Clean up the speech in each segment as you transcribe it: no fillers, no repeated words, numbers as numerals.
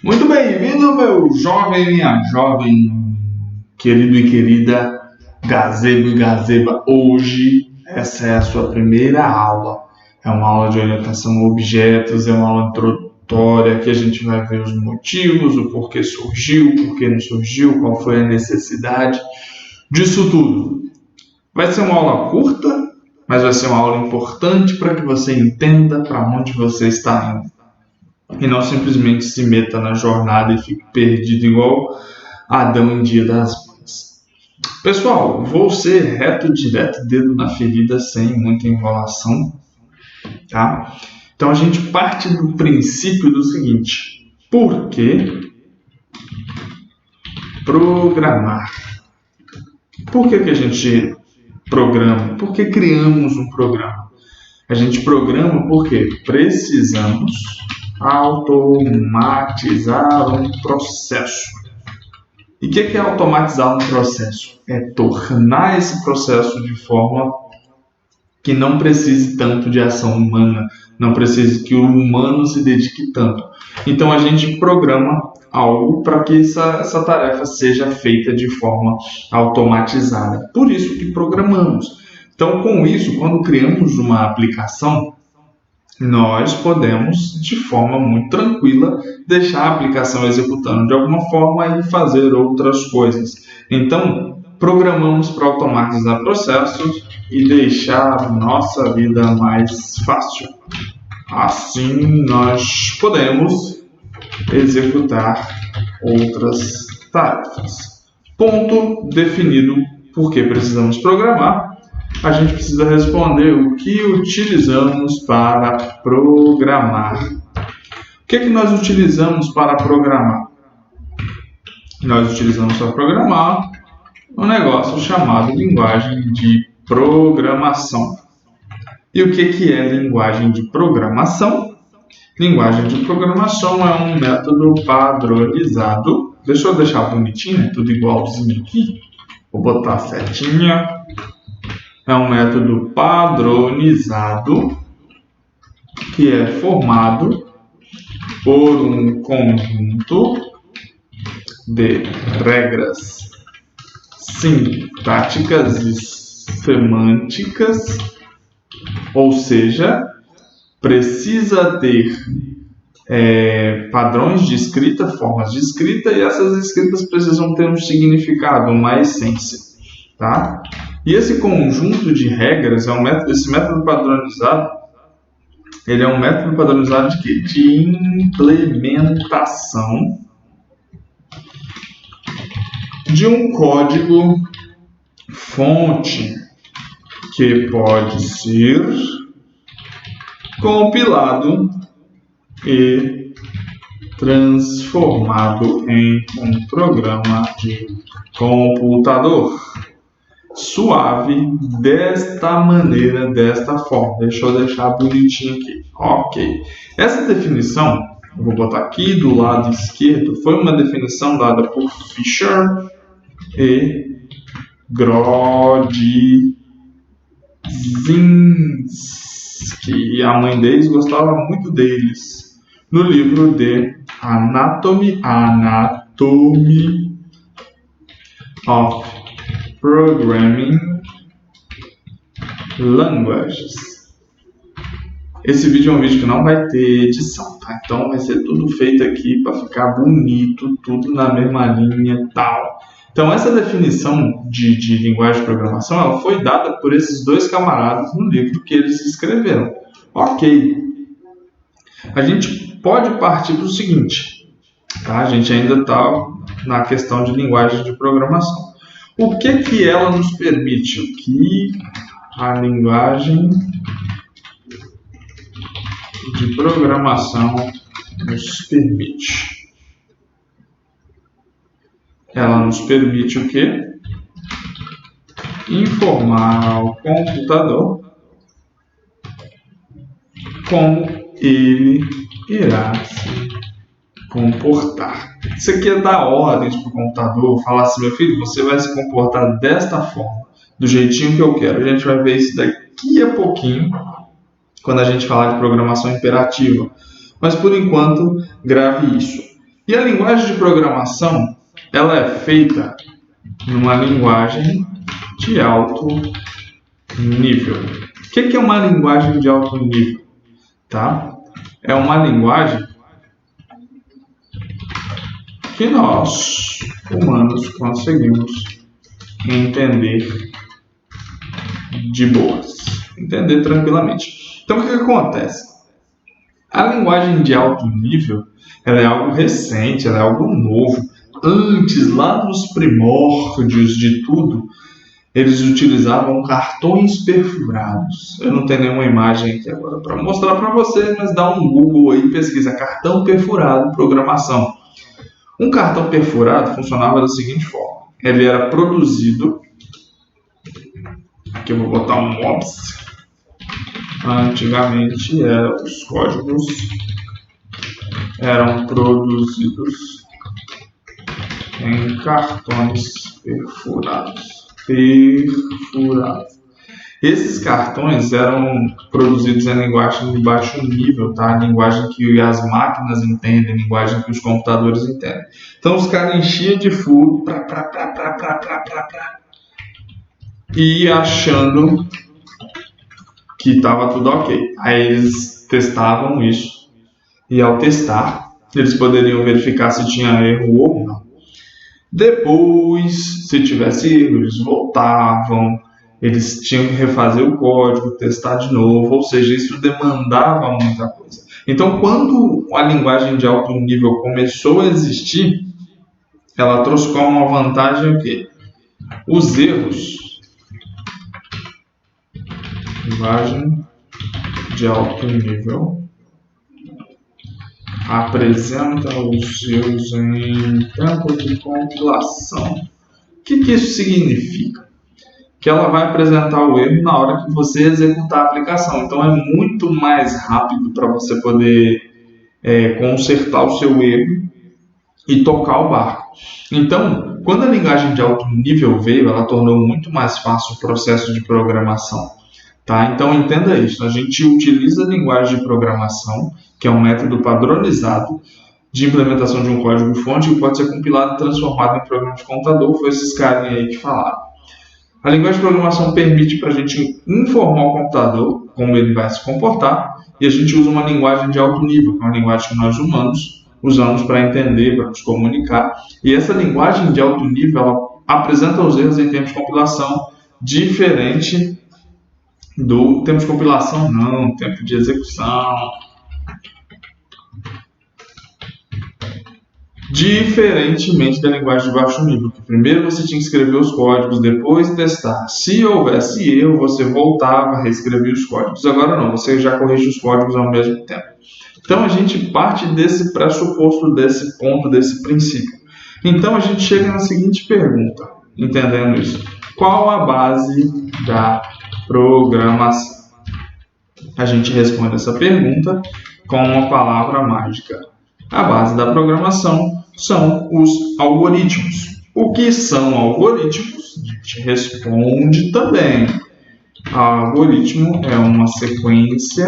Muito bem-vindo, meu jovem, minha jovem, querido e querida gazebo e gazeba. Hoje, essa é a sua primeira aula. É uma aula de orientação a objetos, é uma aula introdutória que a gente vai ver os motivos, o porquê surgiu, o porquê não surgiu, qual foi a necessidade disso tudo. Vai ser uma aula curta, mas vai ser uma aula importante para que você entenda para onde você está indo. E não simplesmente se meta na jornada e fique perdido igual Adão em Dia das Mães. Pessoal, vou ser reto, direto, dedo na ferida, sem muita enrolação, tá? Então a gente parte do princípio do seguinte: por que programar? Por que a gente programa? Por que criamos um programa? A gente programa porque precisamos automatizar um processo. E o que é automatizar um processo? É tornar esse processo de forma que não precise tanto de ação humana, não precise que o humano se dedique tanto. Então a gente programa algo para que essa tarefa seja feita de forma automatizada. Por isso que programamos. Então, com isso, quando criamos uma aplicação, nós podemos, de forma muito tranquila, deixar a aplicação executando de alguma forma e fazer outras coisas. Então, programamos para automatizar processos e deixar a nossa vida mais fácil. Assim, nós podemos executar outras tarefas. Ponto definido por que precisamos programar. A gente precisa responder o que utilizamos para programar. O que nós utilizamos para programar? Nós utilizamos para programar um negócio chamado linguagem de programação. E o que é linguagem de programação? Linguagem de programação é um método padronizado. Deixa eu deixar bonitinho, tudo igualzinho aqui. Vou botar a setinha. É um método padronizado que é formado por um conjunto de regras sintáticas e semânticas, ou seja, precisa ter padrões de escrita, formas de escrita, e essas escritas precisam ter um significado, uma essência, tá? E esse conjunto de regras, esse método padronizado, ele é um método padronizado de quê? De implementação de um código fonte que pode ser compilado e transformado em um programa de computador. Suave, desta maneira, desta forma. Deixa eu deixar bonitinho aqui. Ok. Essa definição, eu vou botar aqui do lado esquerdo, foi uma definição dada por Fisher e Grodzinski. A mãe deles gostava muito deles. No livro de Anatomy of Programming Languages. Esse vídeo é um vídeo que não vai ter edição, tá? Então vai ser tudo feito aqui para ficar bonito, tudo na mesma linha e tal. Então essa definição de linguagem de programação, ela foi dada por esses dois camaradas no livro que eles escreveram. Ok. A gente pode partir para o seguinte, tá? A gente ainda está na questão de linguagem de programação. O que ela nos permite? O que a linguagem de programação nos permite? Ela nos permite o quê? Informar ao computador como ele irá se comportar. Isso aqui é dar ordens para o computador, falar assim: meu filho, você vai se comportar desta forma, do jeitinho que eu quero. A gente vai ver isso daqui a pouquinho, quando a gente falar de programação imperativa. Mas por enquanto, grave isso. E a linguagem de programação, ela é feita numa linguagem de alto nível. O que é uma linguagem de alto nível? Tá? É uma linguagem que nós, humanos, conseguimos entender de boas, entender tranquilamente. Então, o que acontece? A linguagem de alto nível, ela é algo recente, ela é algo novo. Antes, lá nos primórdios de tudo, eles utilizavam cartões perfurados. Eu não tenho nenhuma imagem aqui agora para mostrar para vocês, mas dá um Google aí, pesquisa cartão perfurado, programação. Um cartão perfurado funcionava da seguinte forma. Ele era produzido... Aqui eu vou botar um MOPS. Antigamente, os códigos eram produzidos em cartões perfurados. Esses cartões eram produzidos em linguagem de baixo nível, tá? Linguagem que as máquinas entendem, linguagem que os computadores entendem. Então os caras enchiam de furo e achando que estava tudo ok. Aí eles testavam isso e ao testar eles poderiam verificar se tinha erro ou não. Depois, se tivesse erro, eles voltavam, eles tinham que refazer o código, testar de novo, ou seja, isso demandava muita coisa. Então, quando a linguagem de alto nível começou a existir, ela trouxe como uma vantagem o quê? Os erros. Linguagem de alto nível apresenta os erros em tempo de compilação. O que isso significa? Que ela vai apresentar o erro na hora que você executar a aplicação. Então é muito mais rápido para você poder consertar o seu erro e tocar o barco. Então, quando a linguagem de alto nível veio, ela tornou muito mais fácil o processo de programação. Tá? Então entenda isso, a gente utiliza a linguagem de programação, que é um método padronizado de implementação de um código-fonte que pode ser compilado e transformado em programa de computador. Foi esses caras aí que falaram. A linguagem de programação permite para a gente informar o computador como ele vai se comportar, e a gente usa uma linguagem de alto nível, que é uma linguagem que nós humanos usamos para entender, para nos comunicar. E essa linguagem de alto nível ela apresenta os erros em tempo de compilação diferente do tempo de compilação, não, tempo de execução. Diferentemente da linguagem de baixo nível, que primeiro você tinha que escrever os códigos, depois testar. Se houvesse erro, você voltava, reescrevia os códigos. Agora não, você já corrige os códigos ao mesmo tempo. Então a gente parte desse pressuposto, desse ponto, desse princípio. Então a gente chega na seguinte pergunta, entendendo isso. Qual a base da programação? A gente responde essa pergunta com uma palavra mágica. A base da programação são os algoritmos. O que são algoritmos? A gente responde também. Algoritmo é uma sequência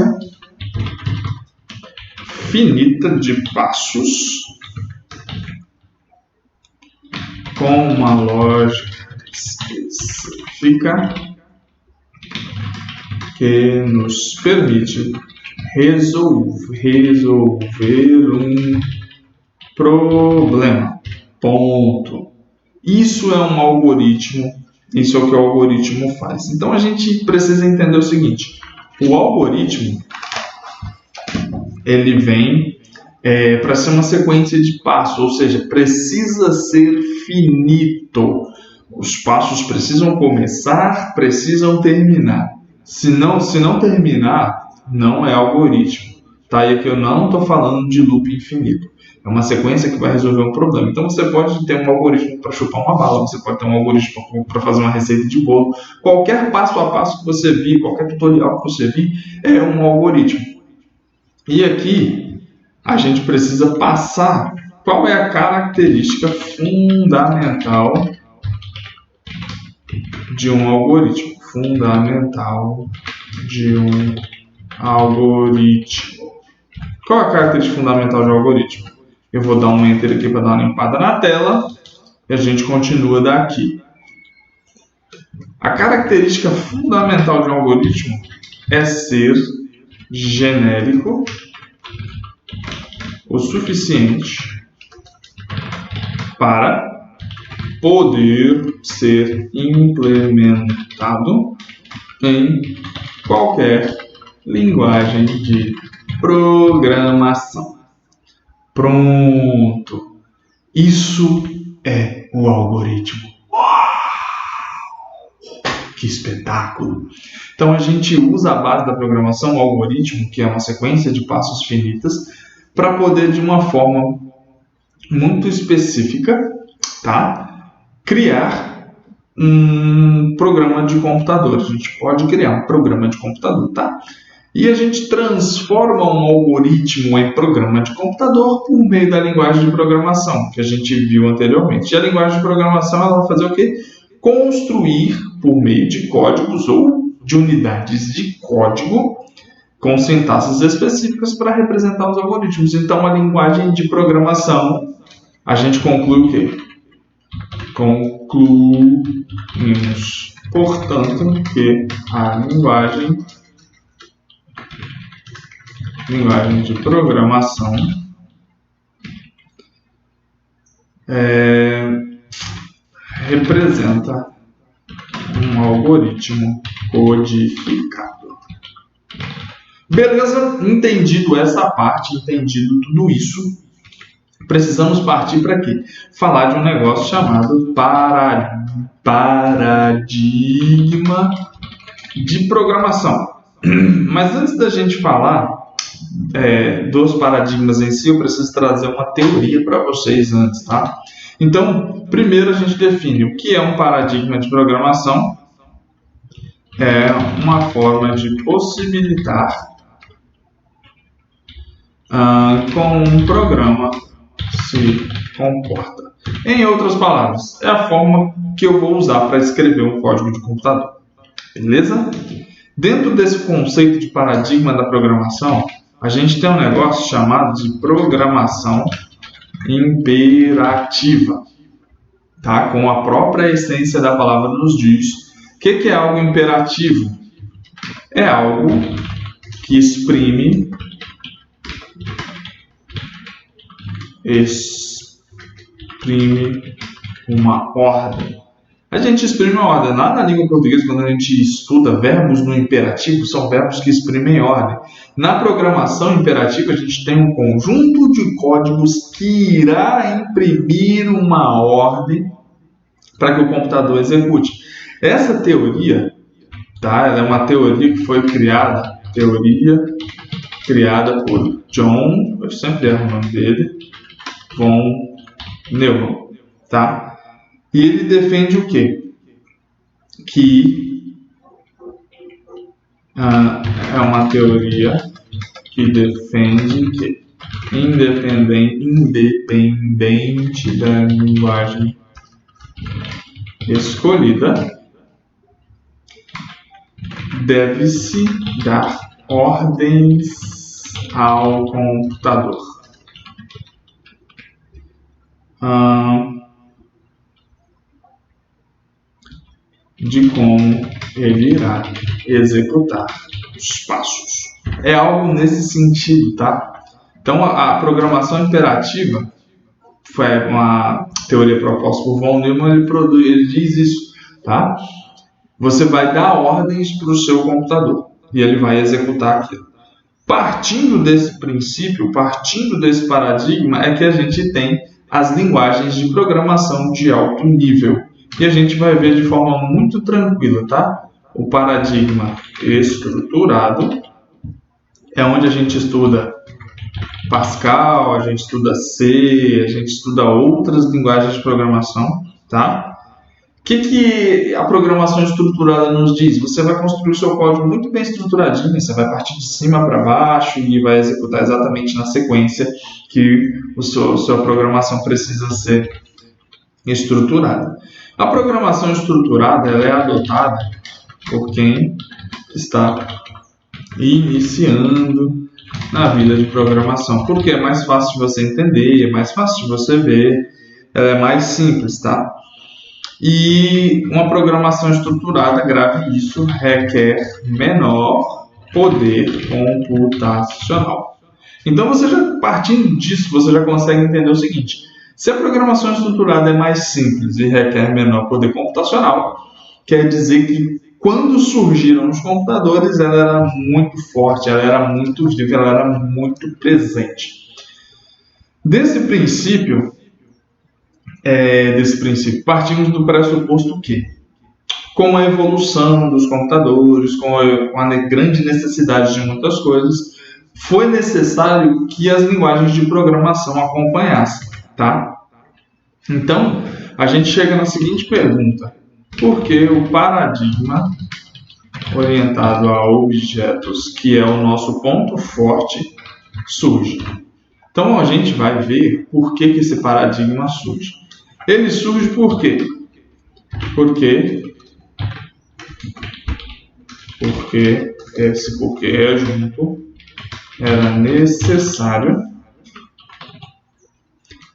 finita de passos com uma lógica específica que nos permite resolver um problema. Ponto. Isso é um algoritmo, isso é o que o algoritmo faz. Então a gente precisa entender o seguinte: o algoritmo ele vem para ser uma sequência de passos, ou seja, precisa ser finito. Os passos precisam começar, precisam terminar. Se não terminar, não é algoritmo. Tá? E aqui eu não estou falando de loop infinito. É uma sequência que vai resolver um problema. Então você pode ter um algoritmo para chupar uma bala, você pode ter um algoritmo para fazer uma receita de bolo. Qualquer passo a passo que você vir, qualquer tutorial que você vir, é um algoritmo. E aqui a gente precisa passar qual é a característica fundamental de um algoritmo. Fundamental de um algoritmo. Qual é a característica fundamental de um algoritmo? Eu vou dar um Enter aqui para dar uma limpada na tela e a gente continua daqui. A característica fundamental de um algoritmo é ser genérico o suficiente para poder ser implementado em qualquer linguagem de programação. Pronto. Isso é o algoritmo. Uau! Que espetáculo! Então a gente usa a base da programação, o algoritmo, que é uma sequência de passos finitas, para poder, de uma forma muito específica, tá? Criar um programa de computador. A gente pode criar um programa de computador, tá? E a gente transforma um algoritmo em programa de computador por meio da linguagem de programação, que a gente viu anteriormente. E a linguagem de programação ela vai fazer o quê? Construir, por meio de códigos ou de unidades de código, com sintaxes específicas para representar os algoritmos. Então, a linguagem de programação, a gente conclui o quê? Concluímos, portanto, que a linguagem de programação representa um algoritmo codificado. Beleza? Entendido essa parte, entendido tudo isso, precisamos partir para quê? Falar de um negócio chamado paradigma de programação. Mas antes da gente falar dos paradigmas em si, eu preciso trazer uma teoria para vocês antes, tá? Então, primeiro a gente define o que é um paradigma de programação. É uma forma de possibilitar como um programa se comporta. Em outras palavras, é a forma que eu vou usar para escrever um código de computador. Beleza? Dentro desse conceito de paradigma da programação, a gente tem um negócio chamado de programação imperativa. Tá? Como a própria essência da palavra nos diz. O que é algo imperativo? É algo que exprime uma ordem. A gente exprime uma ordem. Lá na língua portuguesa, quando a gente estuda verbos no imperativo, são verbos que exprimem ordem. Na programação imperativa, a gente tem um conjunto de códigos que irá imprimir uma ordem para que o computador execute. Essa teoria, tá? Ela é uma teoria que foi criada por John, eu sempre erro o nome dele, von Neumann, tá? E ele defende o quê? Que é uma teoria que defende que, independente da linguagem escolhida, deve-se dar ordens ao computador. De como ele irá executar os passos. É algo nesse sentido, tá? Então, a programação imperativa foi uma teoria proposta por von Neumann, ele diz isso, tá? Você vai dar ordens para o seu computador e ele vai executar aquilo. Partindo desse princípio, partindo desse paradigma, é que a gente tem as linguagens de programação de alto nível. E a gente vai ver de forma muito tranquila, tá? O paradigma estruturado é onde a gente estuda Pascal, a gente estuda C, a gente estuda outras linguagens de programação, tá? O que a programação estruturada nos diz? Você vai construir o seu código muito bem estruturadinho, você vai partir de cima para baixo e vai executar exatamente na sequência que a sua programação precisa ser estruturada. A programação estruturada ela é adotada por quem está iniciando na vida de programação, porque é mais fácil de você entender, é mais fácil de você ver, ela é mais simples, tá? E uma programação estruturada, grave isso, requer menor poder computacional. Então, partindo disso, você já consegue entender o seguinte: se a programação estruturada é mais simples e requer menor poder computacional, quer dizer que quando surgiram os computadores, ela era muito forte, ela era muito viva, ela era muito presente. Desse princípio, partimos do pressuposto que, com a evolução dos computadores, com a grande necessidade de muitas coisas, foi necessário que as linguagens de programação acompanhassem, tá? Então, a gente chega na seguinte pergunta: por que o paradigma orientado a objetos, que é o nosso ponto forte, surge? Então, a gente vai ver por que esse paradigma surge. Ele surge por quê? Porque esse porquê é junto, era necessário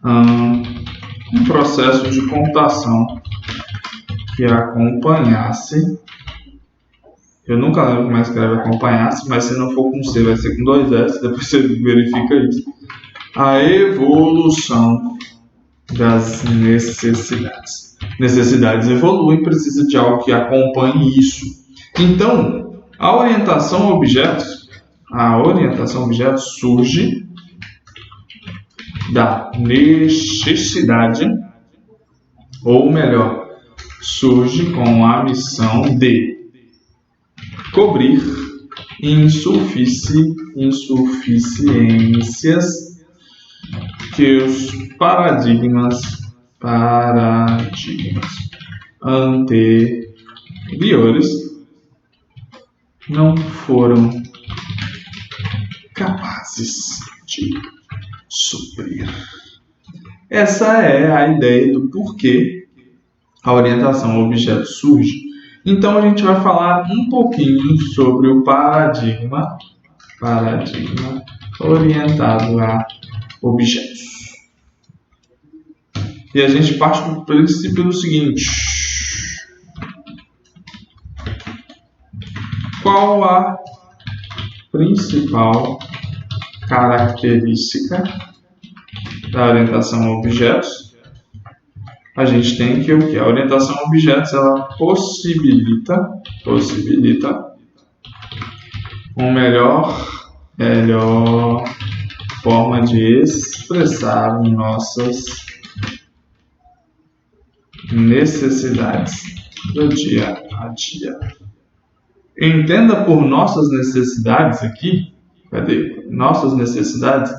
um processo de computação que acompanhasse. Eu nunca lembro como é que escreve acompanhasse, mas se não for com C, vai ser com 2 S, depois você verifica isso. A evolução das necessidades. Necessidades evoluem, precisa de algo que acompanhe isso. Então, a orientação a objetos surge da necessidade, ou melhor, surge com a missão de cobrir insuficiências que os paradigmas anteriores não foram capazes de suprir. Essa é a ideia do porquê a orientação a objetos surge. Então a gente vai falar um pouquinho sobre o paradigma orientado a objetos. E a gente parte do princípio do seguinte: qual a principal característica da orientação a objetos? A gente tem que o que? A orientação a objetos, ela possibilita uma melhor forma de expressar nossas necessidades do dia a dia. Entenda por nossas necessidades aqui, nossas necessidades,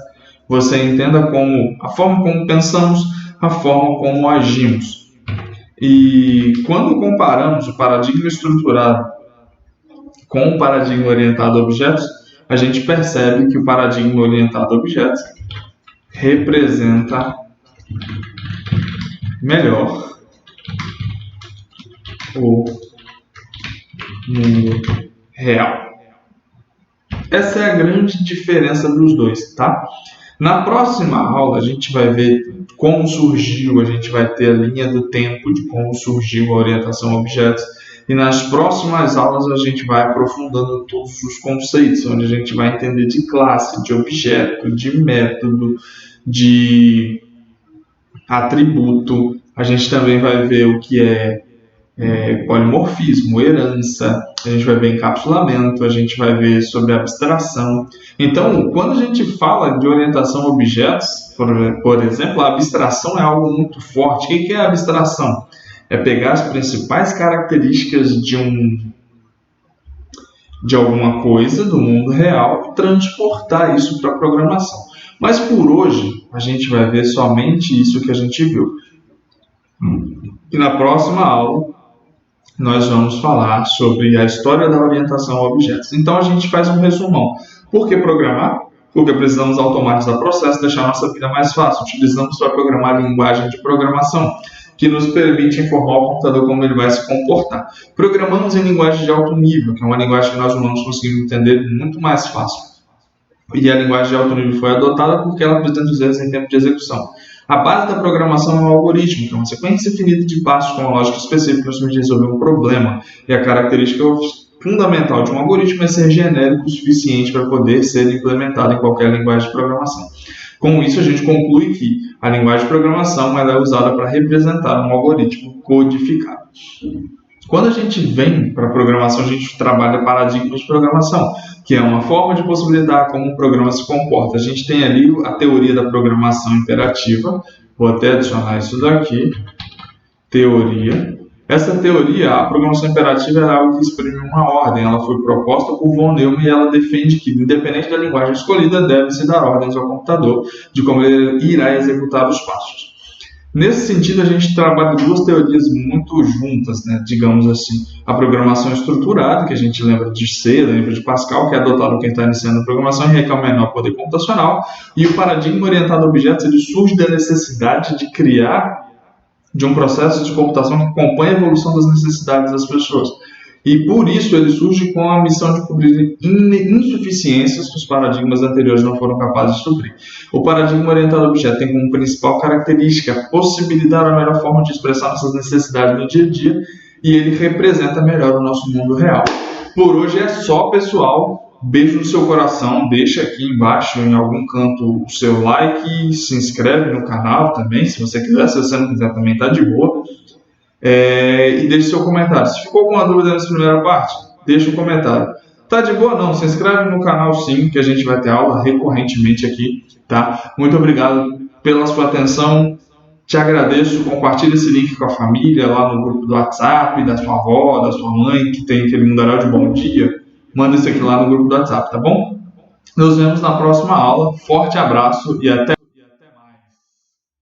você entenda como a forma como pensamos, a forma como agimos. E quando comparamos o paradigma estruturado com o paradigma orientado a objetos, a gente percebe que o paradigma orientado a objetos representa melhor o mundo real. Essa é a grande diferença dos dois, tá? Na próxima aula a gente vai ver como surgiu, a gente vai ter a linha do tempo de como surgiu a orientação a objetos. E nas próximas aulas a gente vai aprofundando todos os conceitos, onde a gente vai entender de classe, de objeto, de método, de atributo. A gente também vai ver o que é polimorfismo, herança, a gente vai ver encapsulamento, a gente vai ver sobre abstração. Então, quando a gente fala de orientação a objetos, por exemplo, a abstração é algo muito forte. O que é a abstração? É pegar as principais características de alguma coisa do mundo real e transportar isso para a programação. Mas por hoje, a gente vai ver somente isso que a gente viu. E na próxima aula, nós vamos falar sobre a história da orientação a objetos. Então, a gente faz um resumão. Por que programar? Porque precisamos automatizar o processo, deixar a nossa vida mais fácil. Utilizamos para programar a linguagem de programação, que nos permite informar o computador como ele vai se comportar. Programamos em linguagem de alto nível, que é uma linguagem que nós humanos conseguimos entender muito mais fácil. e a linguagem de alto nível foi adotada porque ela apresenta os erros em tempo de execução. A base da programação é um algoritmo, que é uma sequência infinita de passos com uma lógica específica no sentido de resolver um problema. E a característica fundamental de um algoritmo é ser genérico o suficiente para poder ser implementado em qualquer linguagem de programação. Com isso, a gente conclui que a linguagem de programação ela é usada para representar um algoritmo codificado. Quando a gente vem para a programação, a gente trabalha paradigmas de programação, que é uma forma de possibilitar como um programa se comporta. A gente tem ali a teoria da programação imperativa. Vou até adicionar isso daqui. Teoria. Essa teoria, a programação imperativa, é algo que exprime uma ordem. Ela foi proposta por von Neumann e ela defende que, independente da linguagem escolhida, deve-se dar ordens ao computador de como ele irá executar os passos. Nesse sentido, a gente trabalha duas teorias muito juntas, né? Digamos assim. A programação estruturada, que a gente lembra de C, lembra de Pascal, que é adotado quem está iniciando a programação e requer um menor poder computacional. E o paradigma orientado a objetos, ele surge da necessidade de criar de um processo de computação que acompanha a evolução das necessidades das pessoas. E por isso ele surge com a missão de cobrir insuficiências que os paradigmas anteriores não foram capazes de suprir. O paradigma orientado a objeto tem como principal característica possibilitar a melhor forma de expressar nossas necessidades no dia a dia e ele representa melhor o nosso mundo real. Por hoje é só, pessoal. Beijo no seu coração, deixa aqui embaixo em algum canto o seu like, se inscreve no canal também, se você quiser, se você não quiser também tá de boa. E deixe seu comentário. Se ficou alguma dúvida nessa primeira parte, deixa um comentário. Tá de boa? Não, se inscreve no canal sim, que a gente vai ter aula recorrentemente aqui, tá? Muito obrigado pela sua atenção, te agradeço, compartilha esse link com a família, lá no grupo do WhatsApp, da sua avó, da sua mãe, que tem aquele mundaréu de bom dia. Manda isso aqui lá no grupo do WhatsApp, tá bom? Nos vemos na próxima aula. Forte abraço e até